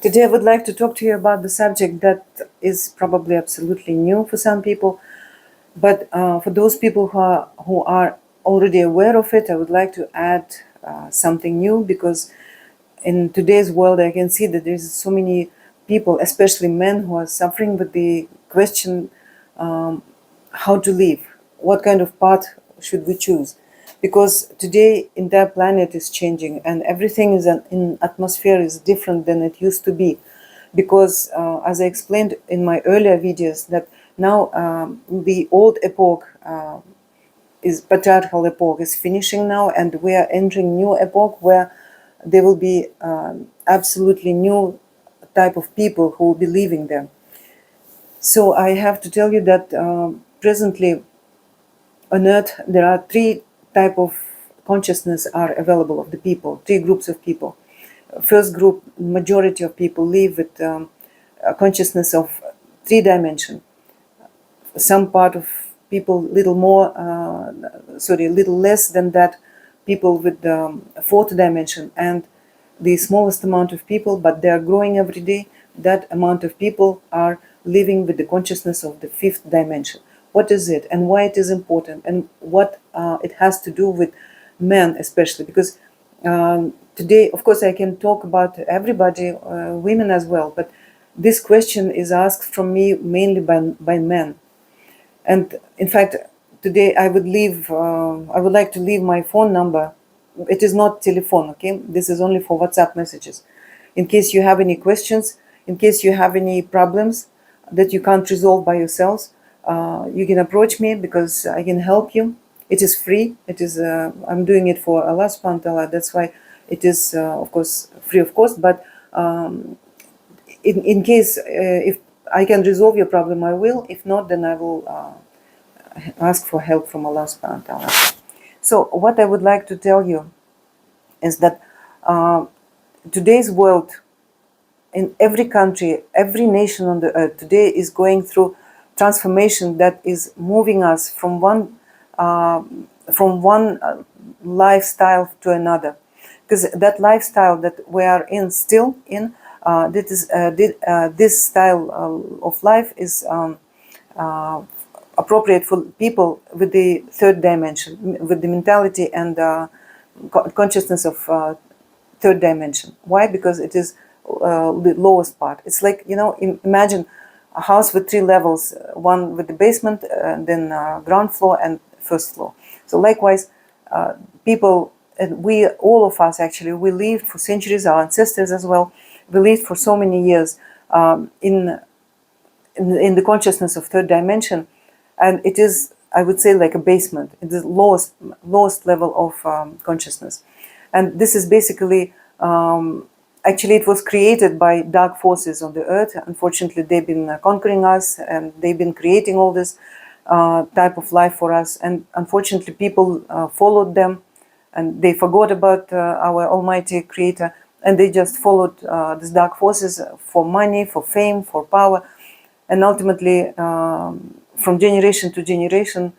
Today I would like to talk to you about the subject that is probably absolutely new for some people, but for those people who are already aware of it, I would like to add something new, because in today's world I can see that there's so many people, especially men, who are suffering with the question how to live, what kind of path should we choose, because today entire planet is changing and everything is in atmosphere is different than it used to be, because as I explained in my earlier videos, that now the old epoch is patriarchal epoch is finishing now, and we are entering new epoch where there will be absolutely new type of people who will be living there. So I have to tell you that presently on Earth there are three type of consciousness are available of the people, three groups of people. First group, majority of people live with a consciousness of three dimension. Some part of people little more, little less than that, people with the fourth dimension, and the smallest amount of people, but they are growing every day. That amount of people are living with the consciousness of the fifth dimension. What is it and why it is important, and what it has to do with men especially, because today, of course, I can talk about everybody, women as well, but this question is asked from me mainly by men. And in fact, today I would like to leave my phone number. It is not telephone, okay? This is only for WhatsApp messages. In case you have any questions, in case you have any problems that you can't resolve by yourselves, you can approach me, because I can help you. It is free. It is I'm doing it for Allah subhanahu wa ta'ala. That's why it is, of course, free of cost. But in case if I can resolve your problem, I will. If not, then I will ask for help from Allah subhanahu wa ta'ala. So what I would like to tell you is that today's world, in every country, every nation on the earth today is going through transformation that is moving us from one lifestyle to another, because that lifestyle that we are in still in this style of life is appropriate for people with the third dimension, with the mentality and consciousness of third dimension. Why? Because it is the lowest part. It's like, imagine a house with three levels, one with the basement, then ground floor and first floor. So likewise, people, and we, all of us actually, we lived for centuries, our ancestors as well, we lived for so many years in the consciousness of third dimension, and it is, I would say, like a basement. It is lowest level of consciousness, and this is basically actually it was created by dark forces on the earth. Unfortunately, they've been conquering us, and they've been creating all this type of life for us, and unfortunately people followed them, and they forgot about our almighty creator, and they just followed these dark forces for money, for fame, for power, and ultimately from generation to generation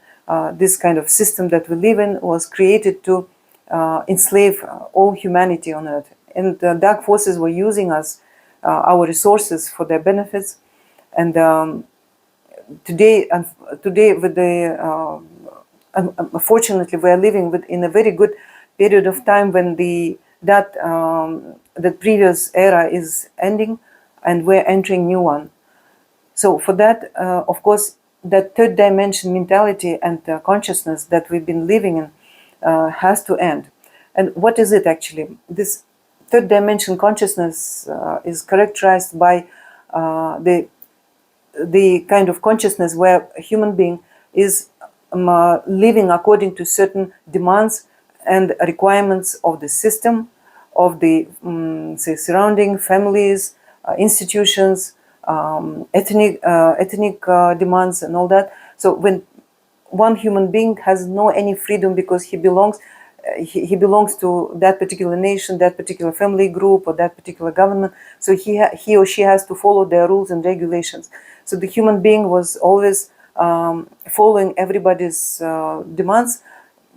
this kind of system that we live in was created to enslave all humanity on earth. And the dark forces were using us, our resources, for their benefits. And today with the unfortunately we are living in a very good period of time when that previous era is ending and we're entering new one. So for that, of course, that third dimension mentality and consciousness that we've been living in has to end. And what is it actually? This third dimension consciousness is characterized by the kind of consciousness where a human being is living according to certain demands and requirements of the system, of the say surrounding families, institutions, ethnic demands and all that. So when one human being has no any freedom because he belongs to that particular nation, that particular family group, or that particular government, so he or she has to follow their rules and regulations. So the human being was always following everybody's demands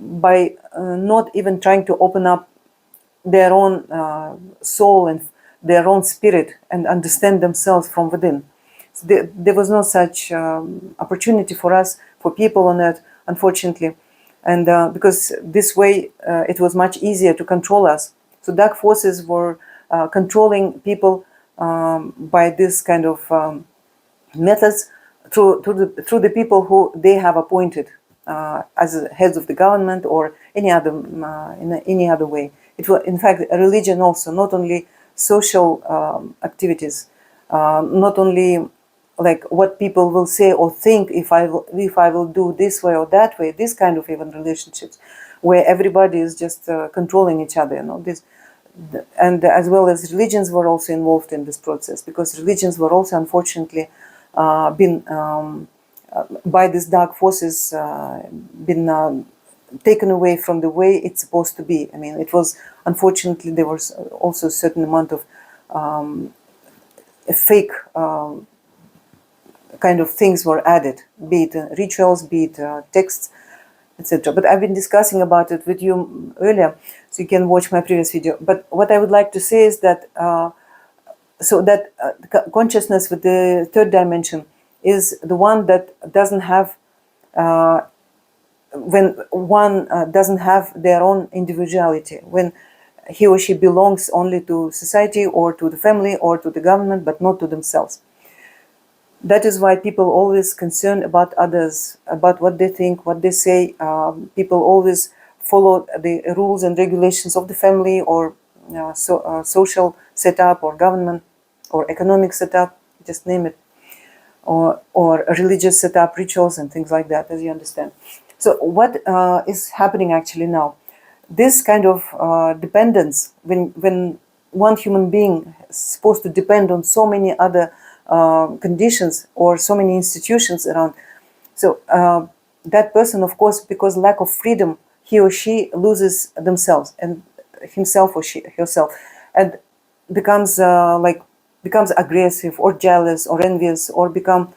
by not even trying to open up their own soul and their own spirit and understand themselves from within. So there was no such opportunity for us, for people on earth, unfortunately. And because this way it was much easier to control us. So dark forces were controlling people by this kind of methods through the people who they have appointed as heads of the government or any other in any other way. It was in fact a religion also, not only social activities, not only like what people will say or think if I will do this way or that way. This kind of even relationships, where everybody is just controlling each other. This. And as well as religions were also involved in this process, because religions were also unfortunately been by these dark forces been taken away from the way it's supposed to be. I mean, it was unfortunately there was also a certain amount of fake kind of things were added, be it rituals, be it texts, etc. But I've been discussing about it with you earlier, so you can watch my previous video. But what I would like to say is that consciousness with the third dimension is the one that doesn't have when one doesn't have their own individuality, when he or she belongs only to society or to the family or to the government, but not to themselves. That is why people always concerned about others, about what they think, what they say. People always follow the rules and regulations of the family or social setup or government or economic setup, just name it, or religious setup, rituals and things like that, as you understand. So what is happening actually now? This kind of dependence, when one human being is supposed to depend on so many other conditions or so many institutions around. So that person, of course, because lack of freedom, he or she loses themselves and himself or herself, and becomes becomes aggressive or jealous or envious or become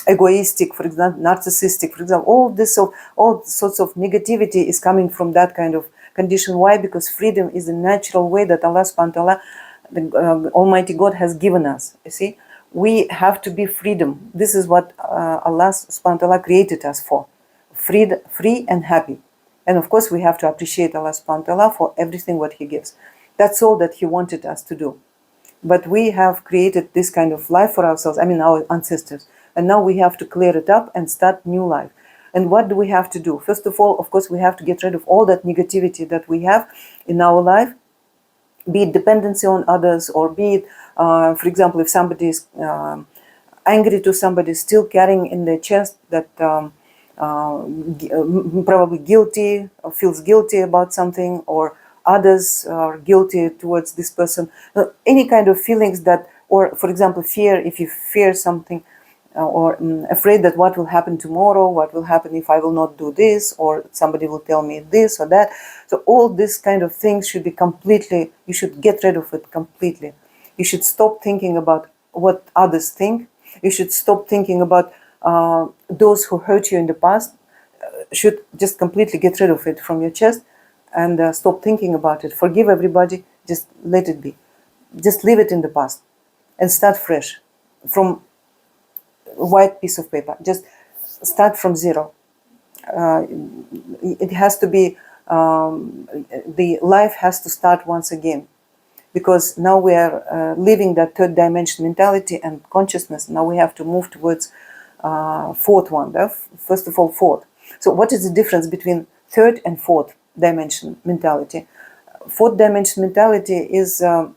egoistic, for example, narcissistic, for example. All sorts of negativity is coming from that kind of condition. Why? Because freedom is a natural way that Allah subhanahu wa ta'ala, the Almighty God, has given us. You see, we have to be freedom. This is what Allah subhanahu wa ta'ala created us for. Free and happy. And of course we have to appreciate Allah subhanahu wa ta'ala for everything what He gives. That's all that He wanted us to do. But we have created this kind of life for ourselves, I mean our ancestors. And now we have to clear it up and start new life. And what do we have to do? First of all, of course, we have to get rid of all that negativity that we have in our life, be it dependency on others, or be it, for example, if somebody is angry to somebody, still carrying in their chest that probably guilty or feels guilty about something, or others are guilty towards this person. Any kind of feelings that, or for example, fear, if you fear something, or afraid that what will happen tomorrow, what will happen if I will not do this, or somebody will tell me this or that. So all this kind of things should be completely, you should get rid of it completely. You should stop thinking about what others think. You should stop thinking about those who hurt you in the past. Should just completely get rid of it from your chest and stop thinking about it. Forgive everybody, just let it be. Just leave it in the past and start fresh from a white piece of paper. Just start from zero. It has to be, the life has to start once again, because now we are living that third dimension mentality and consciousness. Now we have to move towards fourth one. First of all, fourth. So what is the difference between third and fourth dimension mentality? Fourth dimension mentality is in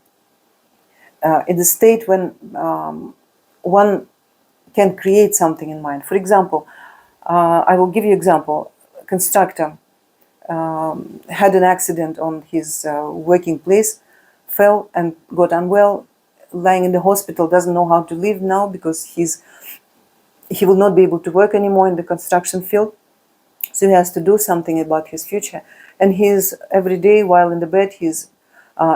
the state when one can create something in mind. For example, I will give you example. A constructor had an accident on his working place, fell and got unwell, lying in the hospital, doesn't know how to live now because he will not be able to work anymore in the construction field. So he has to do something about his future. And he's every day while in the bed, he's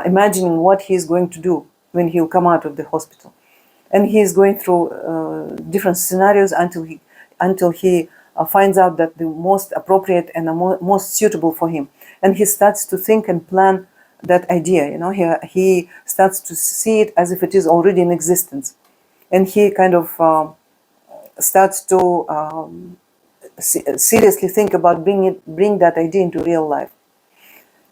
imagining what he's going to do when he'll come out of the hospital. And he's going through different scenarios until he finds out that the most appropriate and the most suitable for him. and he starts to think and plan that idea. He starts to see it as if it is already in existence, and he kind of starts to seriously think about bring that idea into real life.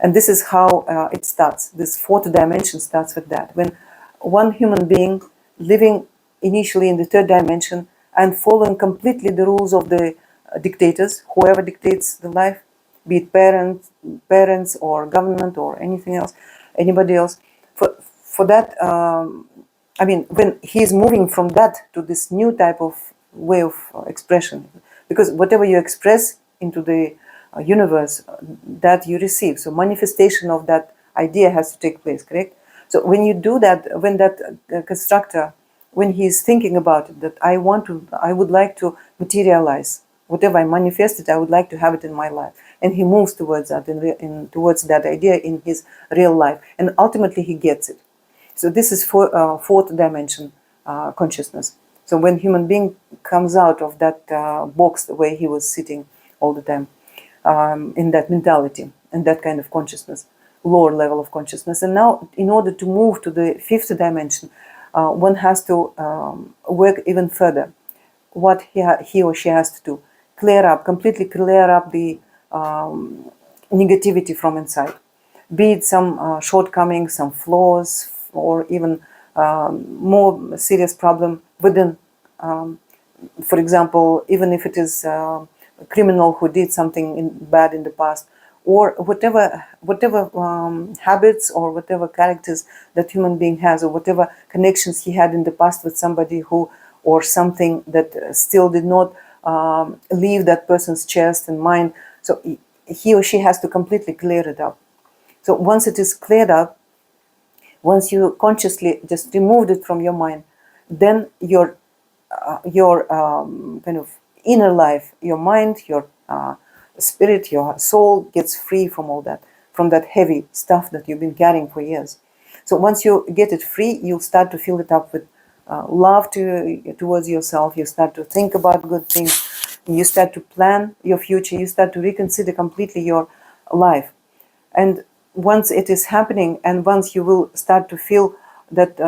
And this is how it starts. This fourth dimension starts with that. When one human being living initially in the third dimension and following completely the rules of the dictators, whoever dictates the life, be it parents or government or anything else, anybody else. For that, I mean, when he's moving from that to this new type of way of expression, because whatever you express into the universe, that you receive. So manifestation of that idea has to take place, correct? So when you do that, when that constructor, when he's thinking about it, that I would like to materialize whatever I manifested, I would like to have it in my life, and he moves towards that, towards that idea in his real life, and ultimately he gets it. So this is fourth dimension consciousness. So when human being comes out of that box, the way he was sitting all the time, in that mentality and that kind of consciousness, lower level of consciousness. And now, in order to move to the fifth dimension, one has to work even further. What he or she has to do, completely clear up the negativity from inside, be it some shortcomings, some flaws, or even more serious problem within. For example, even if it is a criminal who did something bad in the past, or whatever habits or whatever characters that human being has, or whatever connections he had in the past with somebody who, or something that still did not leave that person's chest and mind. So he or she has to completely clear it up. So once it is cleared up, once you consciously just removed it from your mind, then your kind of inner life, your mind, your spirit, your soul gets free from all that, from that heavy stuff that you've been carrying for years. So once you get it free, you start to fill it up with love towards yourself. You start to think about good things. You start to plan your future. You start to reconsider completely your life. And once it is happening, and once you will start to feel that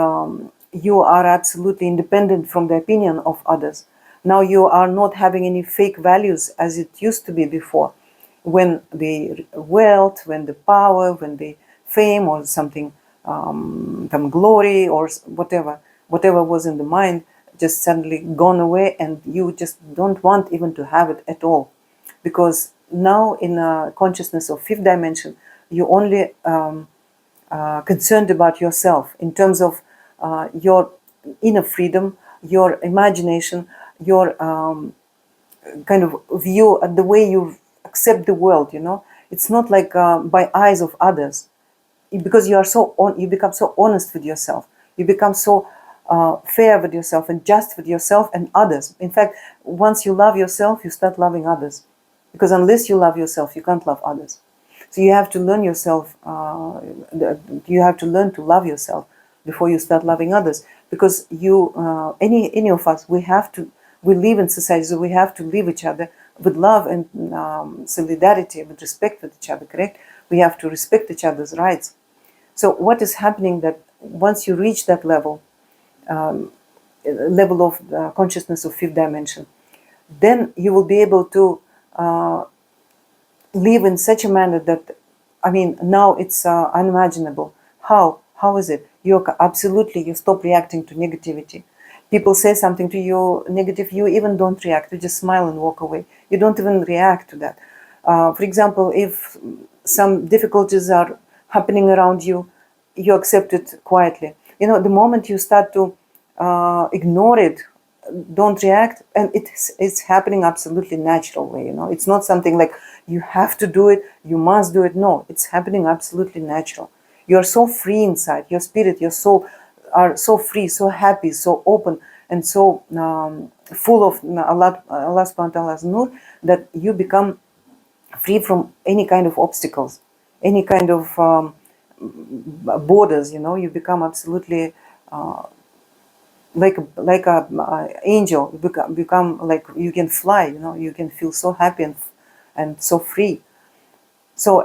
you are absolutely independent from the opinion of others, now you are not having any fake values as it used to be before, when the wealth, when the power, when the fame or something, some glory or whatever was in the mind, just suddenly gone away, and you just don't want even to have it at all. Because now in a consciousness of fifth dimension, you only concerned about yourself in terms of your inner freedom, your imagination, your kind of view, the way you accept the world. It's not like by eyes of others, because you become so honest with yourself. You become so fair with yourself and just with yourself and others. In fact, once you love yourself, you start loving others, because unless you love yourself, you can't love others. So you have to learn yourself. You have to learn to love yourself before you start loving others. Because any of us, we live in society, so we have to live each other with love and solidarity, with respect with each other. Correct? We have to respect each other's rights. So what is happening, that once you reach that level of consciousness of fifth dimension, then you will be able to live in such a manner that, I mean, now it's unimaginable. How is it? You stop reacting to negativity. People say something to you negative, you even don't react. You just smile and walk away. You don't even react to that. For example, if some difficulties are happening around you, you accept it quietly. The moment you start to ignore it, don't react, and it's happening absolutely natural way. It's not something like you have to do it, you must do it. No, it's happening absolutely natural. You're so free inside. Your spirit, your soul are so free, so happy, so open, and so full of Allah subhanahu wa ta'ala's nur, that you become free from any kind of obstacles, any kind of borders. You become absolutely like a angel. You become like you can fly. You can feel so happy and so free. So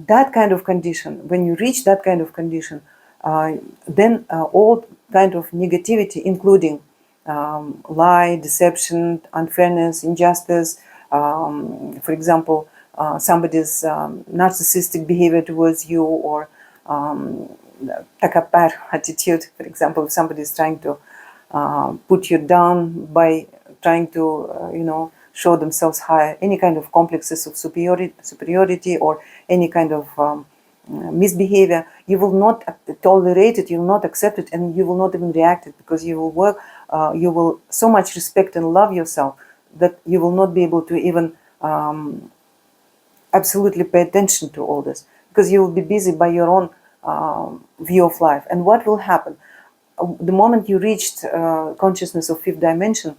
that kind of condition, when you reach that kind of condition, then all kind of negativity, including lie, deception, unfairness, injustice, for example, somebody's narcissistic behavior towards you, or takapar attitude, for example, if somebody is trying to put you down by trying to, show themselves higher, any kind of complexes of superiority, or any kind of misbehavior, you will not tolerate it, you will not accept it, and you will not even react it, because you will you will so much respect and love yourself that you will not be able to even absolutely pay attention to all this, because you will be busy by your own view of life. And what will happen? The moment you reached consciousness of fifth dimension,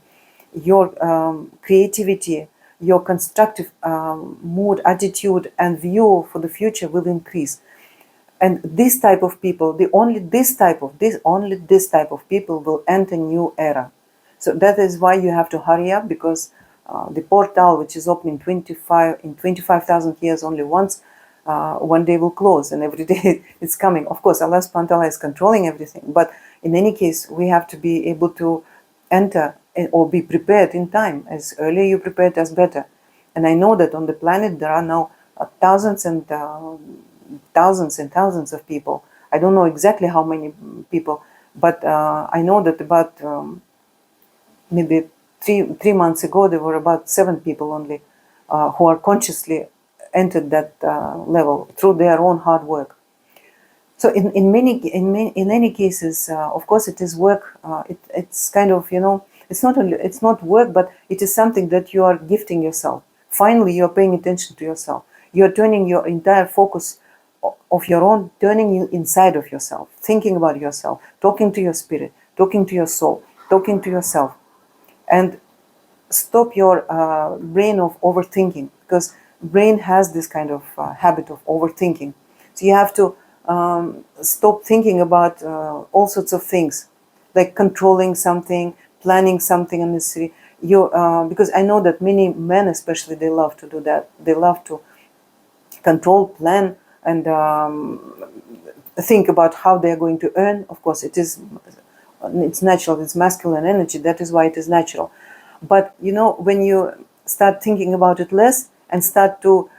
your creativity, your constructive mood, attitude, and view for the future will increase. And this type of people, only this type of people will enter new era. So that is why you have to hurry up, because the portal, which is open in 25,000 years only once, one day will close, and every day it's coming. Of course, Allah subhanahu wa ta'ala is controlling everything, but in any case, we have to be able to enter or be prepared in time. As earlier you prepared, as better. And I know that on the planet there are now thousands and thousands of people. I don't know exactly how many people, but I know that about maybe three months ago there were about 7 people only who are consciously entered that level through their own hard work. So in many cases, of course, it is work. It's kind of, it's not work, but it is something that you are gifting yourself. Finally, you are paying attention to yourself. You are turning your entire focus of your own, turning you inside of yourself, thinking about yourself, talking to your spirit, talking to your soul, talking to yourself, and stop your brain of overthinking, because brain has this kind of habit of overthinking. So you have to stop thinking about all sorts of things, like controlling something, planning something unnecessary. Because I know that many men, especially, they love to do that. They love to control, plan, and think about how they are going to earn. Of course, it's natural. It's masculine energy. That is why it is natural. But when you start thinking about it less and start to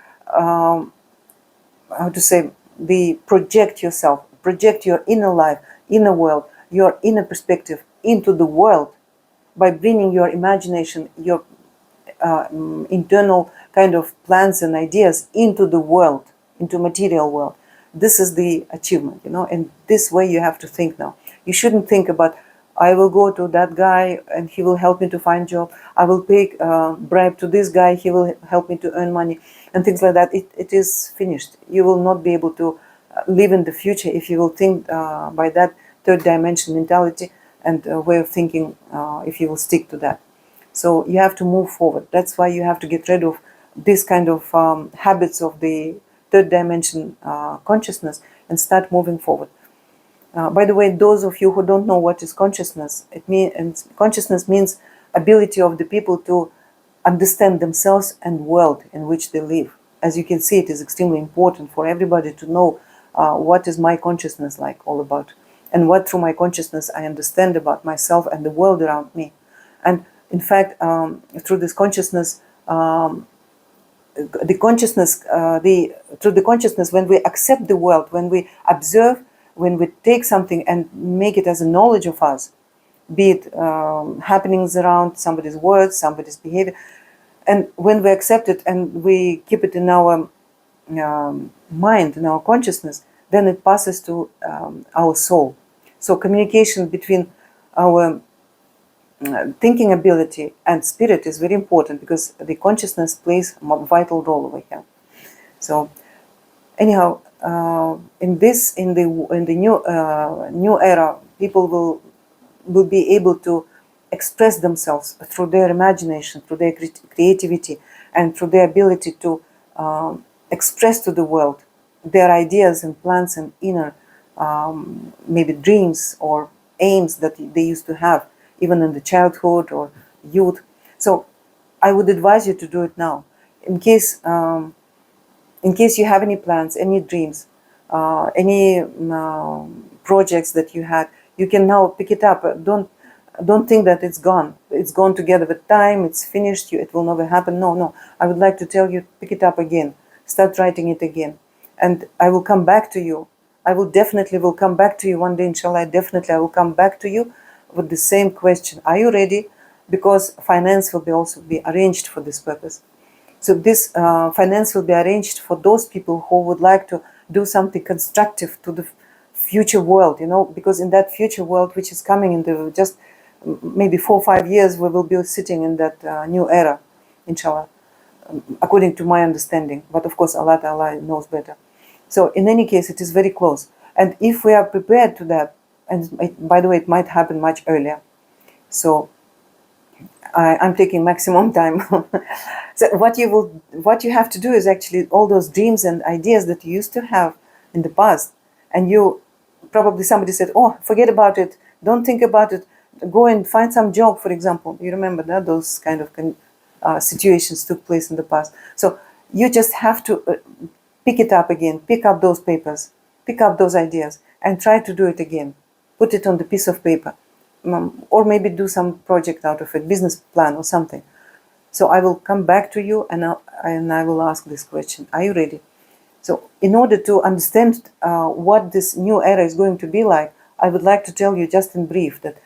project yourself, project your inner life, inner world, your inner perspective into the world, by bringing your imagination, your internal kind of plans and ideas into the world, into material world. This is the achievement, and this way you have to think now. You shouldn't think about, I will go to that guy and he will help me to find job. I will pay bribe to this guy, he will help me to earn money, and things like that. It is finished. You will not be able to live in the future if you will think by that third dimension mentality and way of thinking, if you will stick to that. So you have to move forward. That's why you have to get rid of this kind of habits of the third dimension consciousness and start moving forward. By the way, those of you who don't know what is consciousness, consciousness means ability of the people to understand themselves and world in which they live. As you can see, it is extremely important for everybody to know what is my consciousness like all about, and what through my consciousness I understand about myself and the world around me. And in fact, through this consciousness, through the consciousness, when we accept the world, when we observe, when we take something and make it as a knowledge of us, be it happenings around somebody's words, somebody's behavior, and when we accept it and we keep it in our mind, in our consciousness, then it passes to our soul. So communication between our thinking ability and spirit is very important, because the consciousness plays a vital role over here. So anyhow, in the new era, people will be able to express themselves through their imagination, through their creativity, and through their ability to express to the world their ideas and plans and inner maybe dreams or aims that they used to have, even in the childhood or youth. So I would advise you to do it now. In case In case you have any plans, any dreams, any projects that you had, you can now pick it up. Don't think that it's gone. It's gone together with time. It's finished. It will never happen. No, no. I would like to tell you, pick it up again. Start writing it again, and I will come back to you. I will definitely will come back to you one day, inshallah. Definitely, I will come back to you with the same question. Are you ready? Because finance will also be arranged for this purpose. So this finance will be arranged for those people who would like to do something constructive to the future world, because in that future world, which is coming in the just maybe 4 or 5 years, we will be sitting in that new era, inshallah, according to my understanding. But of course, Allah Ta'ala knows better. So in any case, it is very close. And if we are prepared to that, and by the way, it might happen much earlier. So I'm taking maximum time. So what you have to do is actually all those dreams and ideas that you used to have in the past, and you probably somebody said, "Oh, forget about it. Don't think about it. Go and find some job," for example. You remember that those kind of situations took place in the past. So you just have to pick it up again, pick up those papers, pick up those ideas, and try to do it again. Put it on the piece of paper. Or maybe do some project out of it, business plan or something. So I will come back to you and I will ask this question. Are you ready? So in order to understand what this new era is going to be like, I would like to tell you just in brief that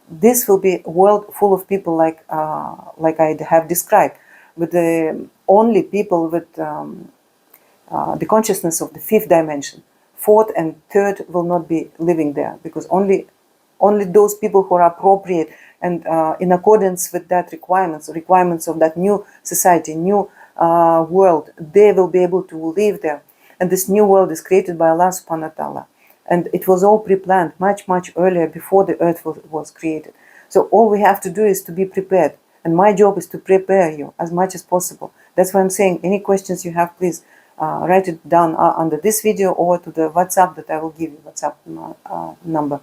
this will be a world full of people like I have described, with the only people with the consciousness of the fifth dimension. Fourth and third will not be living there, because only those people who are appropriate and in accordance with that requirements of that new society, new world, they will be able to live there. And this new world is created by Allah subhanahu wa ta'ala. And it was all pre-planned much, much earlier, before the earth was created. So all we have to do is to be prepared. And my job is to prepare you as much as possible. That's why I'm saying, any questions you have, please write it down under this video or to the WhatsApp that I will give you, WhatsApp number.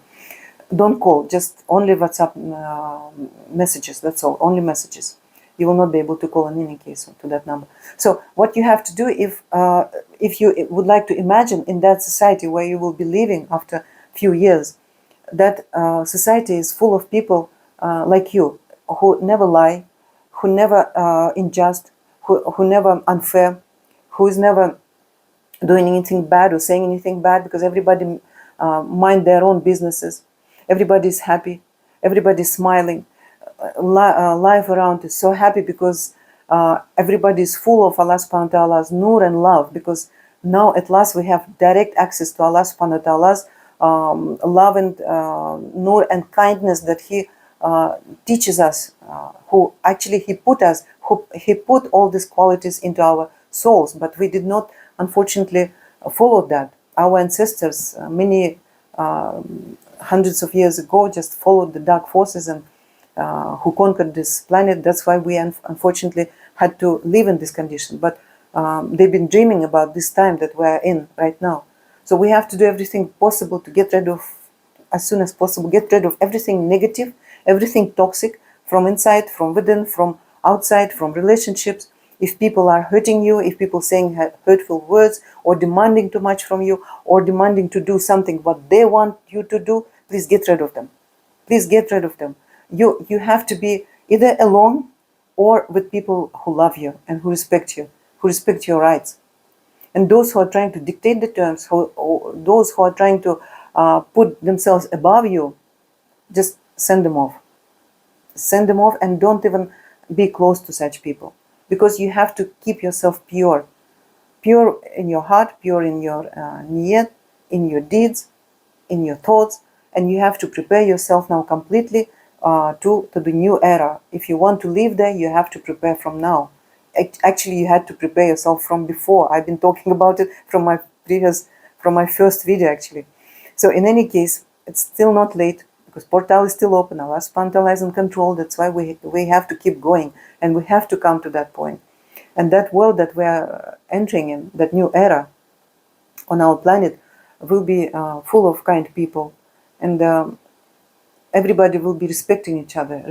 Don't call, just only WhatsApp messages, that's all, only messages. You will not be able to call in any case to that number. So what you have to do, if you would like to imagine in that society where you will be living after a few years, that society is full of people like you, who never lie, who never unjust, who never unfair, who is never doing anything bad or saying anything bad, because everybody mind their own businesses. Everybody's happy, everybody's smiling. Life around is so happy because everybody is full of Allah subhanahu wa ta'ala's nur and love, because now at last we have direct access to Allah subhanahu wa ta'ala's love and nur and kindness that He teaches us, who actually He put all these qualities into our souls, but we did not, unfortunately, follow that. Our ancestors, many hundreds of years ago, just followed the dark forces and who conquered this planet. That's why we unfortunately had to live in this condition. But they've been dreaming about this time that we're in right now. So we have to do everything possible to get rid of, as soon as possible, get rid of everything negative, everything toxic, from inside, from within, from outside, from relationships. If people are hurting you, if people saying hurtful words or demanding too much from you, or demanding to do something what they want you to do, please get rid of them. Please get rid of them. You have to be either alone or with people who love you and who respect you, who respect your rights. And those who are trying to dictate the terms, those who are trying to put themselves above you, just send them off. Send them off, and don't even be close to such people. Because you have to keep yourself pure. Pure in your heart, pure in your niyat, in your deeds, in your thoughts. And you have to prepare yourself now completely to the new era. If you want to live there, you have to prepare from now. Actually, you had to prepare yourself from before. I've been talking about it from my first video, actually. So in any case, it's still not late, because portal is still open. Allah subhanahu wa ta'ala is in control. That's why we have to keep going, and we have to come to that point. And that world that we are entering in, that new era on our planet, will be full of kind people, and everybody will be respecting each other.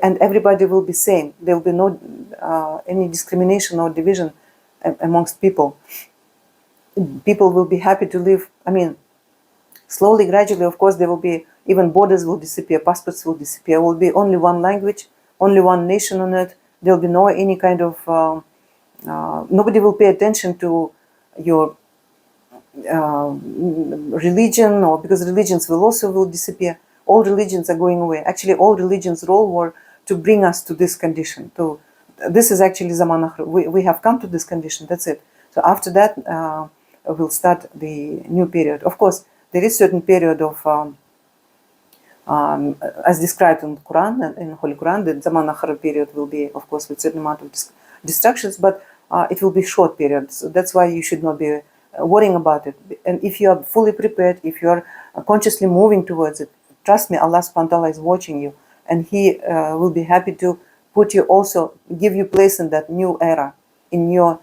And everybody will be same. There will be no any discrimination or division amongst people. People will be happy to live. I mean, slowly, gradually, of course, there will be, even borders will disappear, passports will disappear. There will be only one language, only one nation on earth. There will be no any kind of, nobody will pay attention to your religion, or because religions will disappear. All religions are going away. Actually, all religions' role were to bring us to this condition. This is actually Zaman Akhir. We have come to this condition. That's it. So after that, we'll start the new period. Of course, there is certain period of, as described in the Quran, in Holy Quran, the Zaman Akhir period will be, of course, with certain amount of distractions, but it will be short period. So that's why you should not be worrying about it. And if you are fully prepared, if you are consciously moving towards it, trust me, Allah subhanahu wa ta'ala is watching you, and He will be happy to put you also, give you place in that new era, in your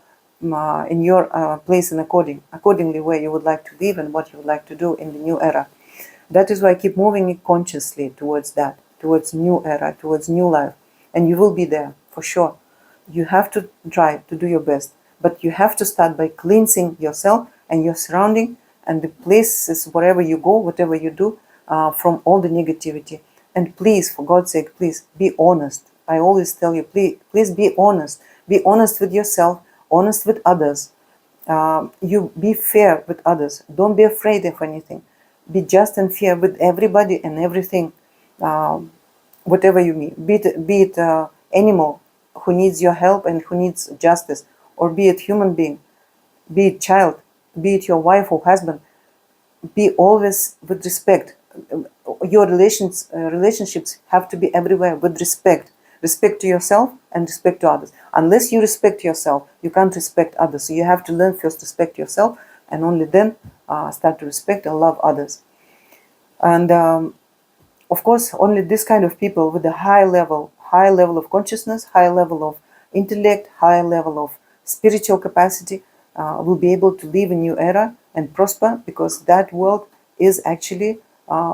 place and accordingly where you would like to live and what you would like to do in the new era. That is why I keep moving it consciously towards that, towards new era, towards new life, and you will be there for sure. You have to try to do your best, but you have to start by cleansing yourself and your surrounding and the places wherever you go, whatever you do, from all the negativity. And please, for God's sake, please be honest. I always tell you, please be honest. Be honest with yourself, honest with others. You be fair with others. Don't be afraid of anything. Be just and fair with everybody and everything, whatever you mean. Be it animal who needs your help and who needs justice, or be it human being, be it child, be it your wife or husband. Be always with respect. Your relationships have to be everywhere with respect. Respect to yourself and respect to others. Unless you respect yourself, you can't respect others. So you have to learn first to respect yourself, and only then start to respect and love others. And of course, only this kind of people with a high level of consciousness, high level of intellect, high level of spiritual capacity will be able to live a new era and prosper, because that world is actually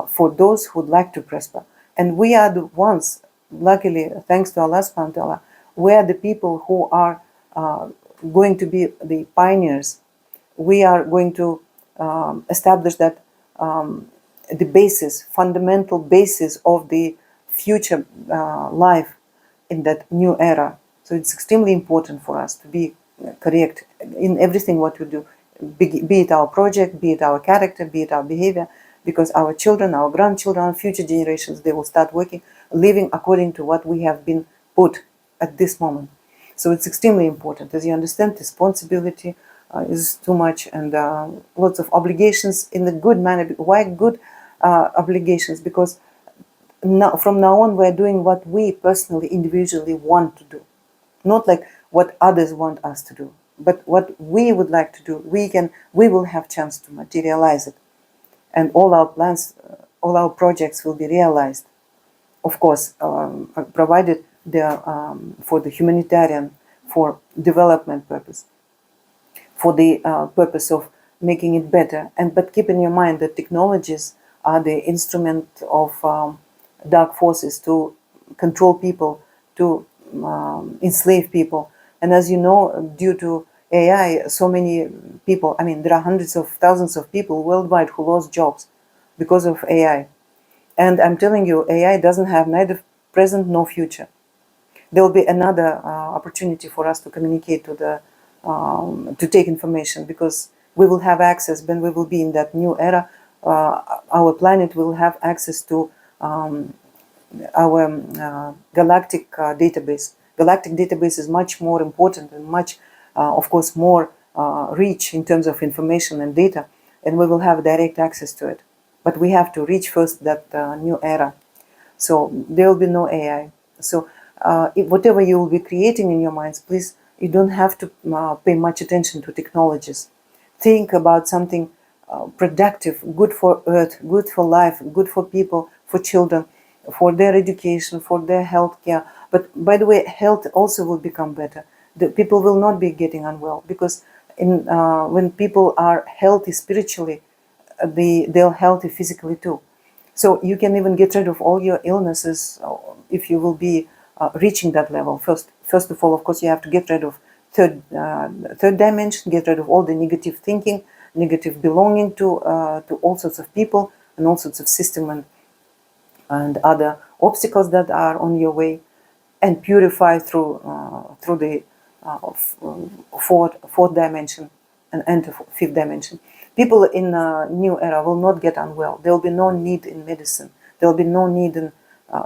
for those who would like to prosper. And we are the ones, luckily, thanks to Allah subhanahu wa ta'ala, we are the people who are going to be the pioneers. We are going to establish that the basis, fundamental basis of the future life in that new era. So it's extremely important for us to be correct in everything what we do, be it our project, be it our character, be it our behavior, because our children, our grandchildren, future generations, they will start living according to what we have been put at this moment. So it's extremely important. As you understand, responsibility is too much, and lots of obligations in a good manner. Why good obligations? Because from now on, we're doing what we personally, individually want to do. Not like what others want us to do, but what we would like to do. We will have chance to materialize it. And all our plans, all our projects will be realized. Of course, provided they're for the humanitarian, for development purpose, for the purpose of making it better. But keep in your mind that technologies are the instrument of dark forces to control people, to enslave people. And as you know, due to AI, so many people, I mean, there are hundreds of thousands of people worldwide who lost jobs because of AI. And I'm telling you, AI doesn't have neither present nor future. There will be another opportunity for us to communicate to take information, because we will have access when we will be in that new era. Our planet will have access to our galactic database. Galactic database is much more important and much, of course, more rich in terms of information and data, and we will have direct access to it. But we have to reach first that new era. So there will be no AI. So whatever you will be creating in your minds, please, you don't have to pay much attention to technologies. Think about something productive, good for earth, good for life, good for people, for children, for their education, for their health care. But by the way, health also will become better. The people will not be getting unwell, because when people are healthy spiritually, they're healthy physically too. So you can even get rid of all your illnesses if you will be reaching that level. First of all, of course, you have to get rid of third dimension, get rid of all the negative thinking, negative belonging to all sorts of people and all sorts of system and other obstacles that are on your way, and purify through the fourth dimension and enter fifth dimension. People in a new era will not get unwell. There will be no need in medicine. There will be no need in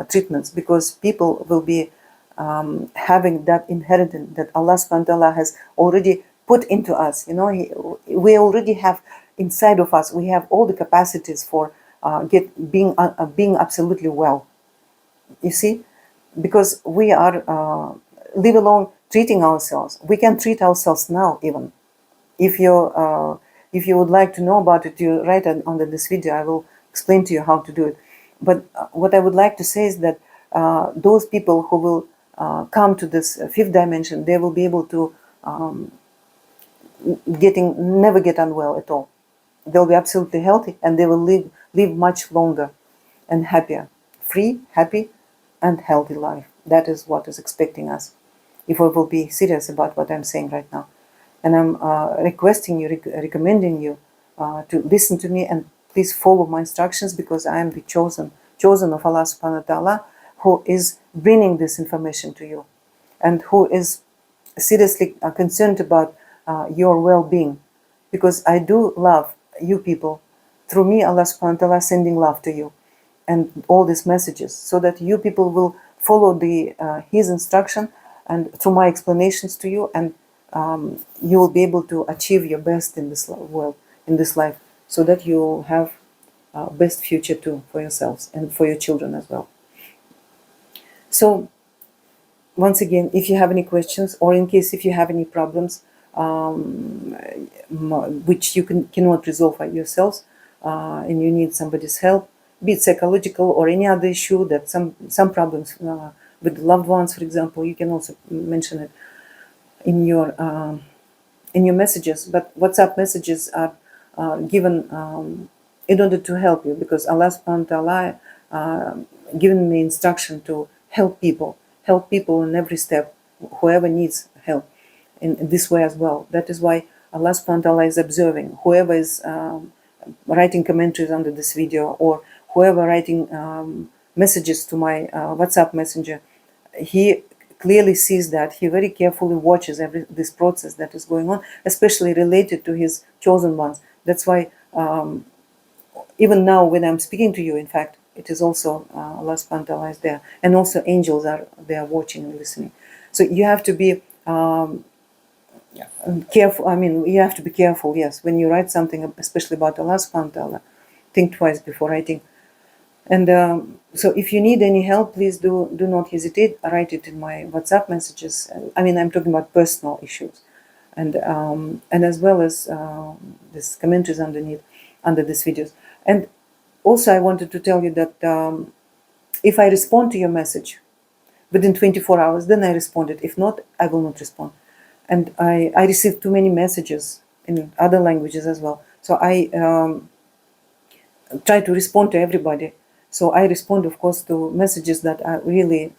treatments, because people will be having that inheritance that Allah subhanahu wa ta'ala has already put into us. You know, we already have inside of us, we have all the capacities for being absolutely well. You see, because we are, leave alone treating ourselves. We can treat ourselves now even. If you would like to know about it, you write under this video. I will explain to you how to do it. But what I would like to say is that those people who will come to this fifth dimension, they will be able to never get unwell at all. They'll be absolutely healthy, and they will live much longer and happier, free, happy, and healthy life. That is what is expecting us, if we will be serious about what I'm saying right now. And I'm requesting you, recommending you to listen to me, and please follow my instructions, because I am the chosen of Allah subhanahu wa ta'ala, who is bringing this information to you, and who is seriously concerned about your well-being, because I do love you people. Through me, Allah subhanahu wa ta'ala is sending love to you and all these messages, so that you people will follow His instruction and through my explanations to you, and you will be able to achieve your best in this world, in this life, so that you have best future too for yourselves and for your children as well. So once again, if you have any questions, or in case if you have any problems which you cannot resolve by yourselves, and you need somebody's help, be it psychological or any other issue, that some problems with loved ones, for example, you can also mention it in your messages. But WhatsApp messages are given in order to help you, because Allah subhanahu wa ta'ala given me instruction to help people in every step, whoever needs help in this way as well. That is why Allah subhanahu wa ta'ala is observing whoever is writing commentaries under this video, or whoever writing messages to my WhatsApp messenger. He clearly sees that. He very carefully watches this process that is going on, especially related to his chosen ones. That's why even now when I'm speaking to you, in fact, it is also Allah subhanahu wa ta'ala is there, and also angels are there watching and listening. So you have to be careful. I mean, you have to be careful, yes, when you write something, especially about Allah subhanahu wa ta'ala. Think twice before writing. And so if you need any help, please do not hesitate. Write it in my WhatsApp messages. I mean, I'm talking about personal issues, and as well as this commentaries under these videos. And also, I wanted to tell you that if I respond to your message within 24 hours, then I responded. If not, I will not respond. And I received too many messages in other languages as well. So I try to respond to everybody. So I respond, of course, to messages that are really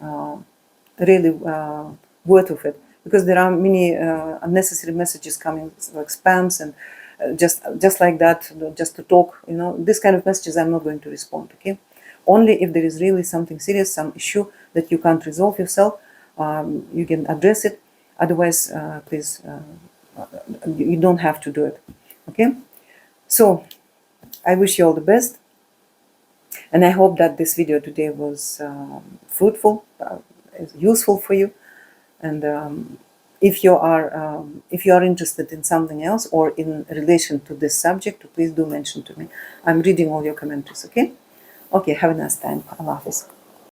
worth of it, because there are many unnecessary messages coming, like spams and just like that, just to talk. You know, this kind of messages I'm not going to respond. Okay, only if there is really something serious, some issue that you can't resolve yourself, you can address it. Otherwise, please, you don't have to do it. Okay, so I wish you all the best. And I hope that this video today was fruitful, useful for you. And if you are interested in something else or in relation to this subject, please do mention to me. I'm reading all your commentaries. Okay. Okay. Have a nice time. Allah Hafiz.